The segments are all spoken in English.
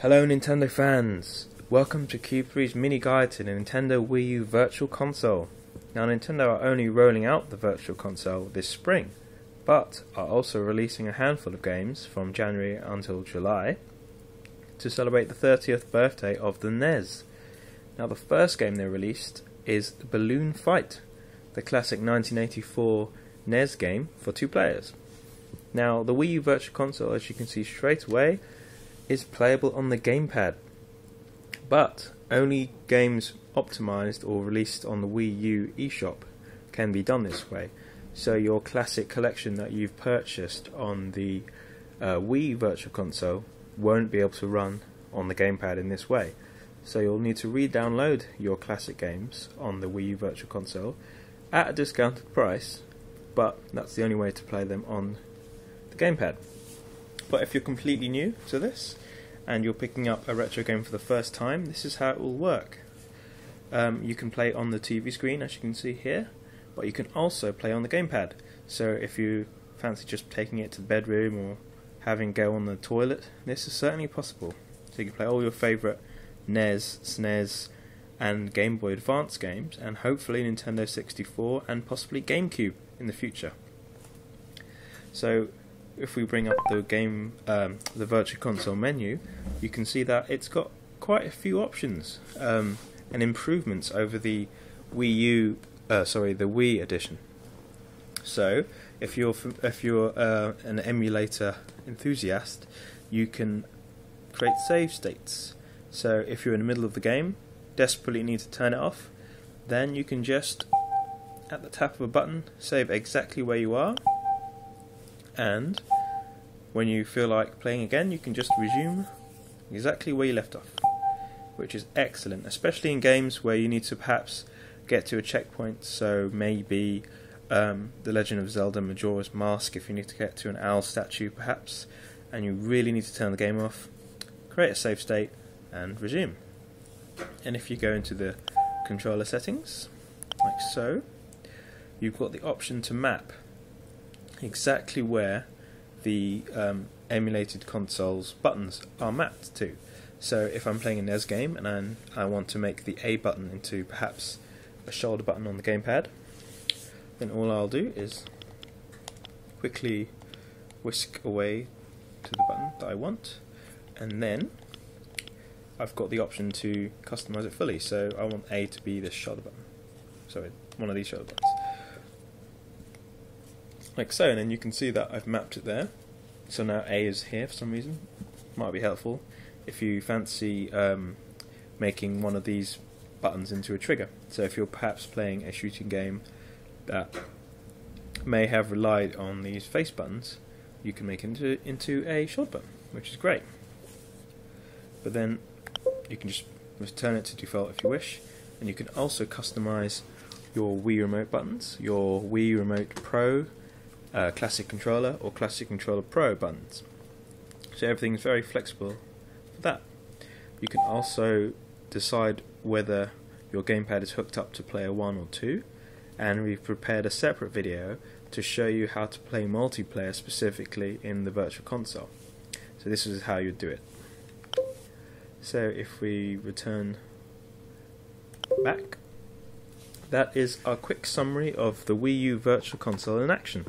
Hello Nintendo fans! Welcome to Cube 3's mini guide to the Nintendo Wii U Virtual Console. Now Nintendo are only rolling out the Virtual Console this spring, but are also releasing a handful of games from January until July to celebrate the 30th birthday of the NES. Now the first game they released is Balloon Fight, the classic 1984 NES game for 2 players. Now the Wii U Virtual Console, as you can see straight away, is playable on the GamePad, but only games optimized or released on the Wii U eShop can be done this way. So your classic collection that you've purchased on the Wii Virtual Console won't be able to run on the GamePad in this way. So you'll need to re-download your classic games on the Wii U Virtual Console at a discounted price, but that's the only way to play them on the GamePad. But if you're completely new to this and you're picking up a retro game for the first time, this is how it will work. You can play on the TV screen, as you can see here, but you can also play on the GamePad. So if you fancy just taking it to the bedroom or having go on the toilet, this is certainly possible. So you can play all your favourite NES, SNES and Game Boy Advance games, and hopefully Nintendo 64 and possibly GameCube in the future. So if we bring up the Virtual Console menu, you can see that it's got quite a few options and improvements over the the Wii edition. So if you're an emulator enthusiast, you can create save states. So if you're in the middle of the game, desperately need to turn it off, then you can just, at the tap of a button, save exactly where you are, and when you feel like playing again, you can just resume exactly where you left off, which is excellent, especially in games where you need to perhaps get to a checkpoint. So maybe The Legend of Zelda Majora's Mask, if you need to get to an owl statue perhaps, and you really need to turn the game off, create a save state and resume. And if you go into the controller settings, like so, you've got the option to map exactly where the emulated console's buttons are mapped to. So if I'm playing a NES game and I want to make the A button into perhaps a shoulder button on the gamepad, then all I'll do is quickly whisk away to the button that I want, and then I've got the option to customize it fully. So I want A to be this shoulder button, sorry, one of these shoulder buttons, like so, and then you can see that I've mapped it there. So now A is here for some reason. Might be helpful if you fancy making one of these buttons into a trigger. So if you're perhaps playing a shooting game that may have relied on these face buttons, you can make it into a shoulder button, which is great. But then you can just return it to default if you wish, and you can also customize your Wii Remote buttons, your Wii Remote Pro, Classic Controller or Classic Controller Pro buttons. So everything's very flexible for that. You can also decide whether your gamepad is hooked up to player 1 or 2, and we've prepared a separate video to show you how to play multiplayer specifically in the Virtual Console. So this is how you do it. So if we return back, that is our quick summary of the Wii U Virtual Console in action.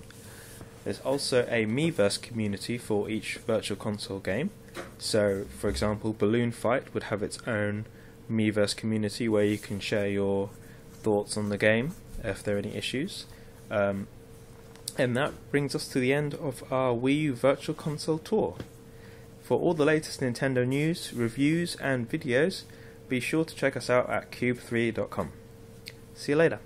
There's also a Miiverse community for each Virtual Console game. So, for example, Balloon Fight would have its own Miiverse community where you can share your thoughts on the game if there are any issues. And that brings us to the end of our Wii U Virtual Console tour. For all the latest Nintendo news, reviews and videos, be sure to check us out at cube3.com. See you later.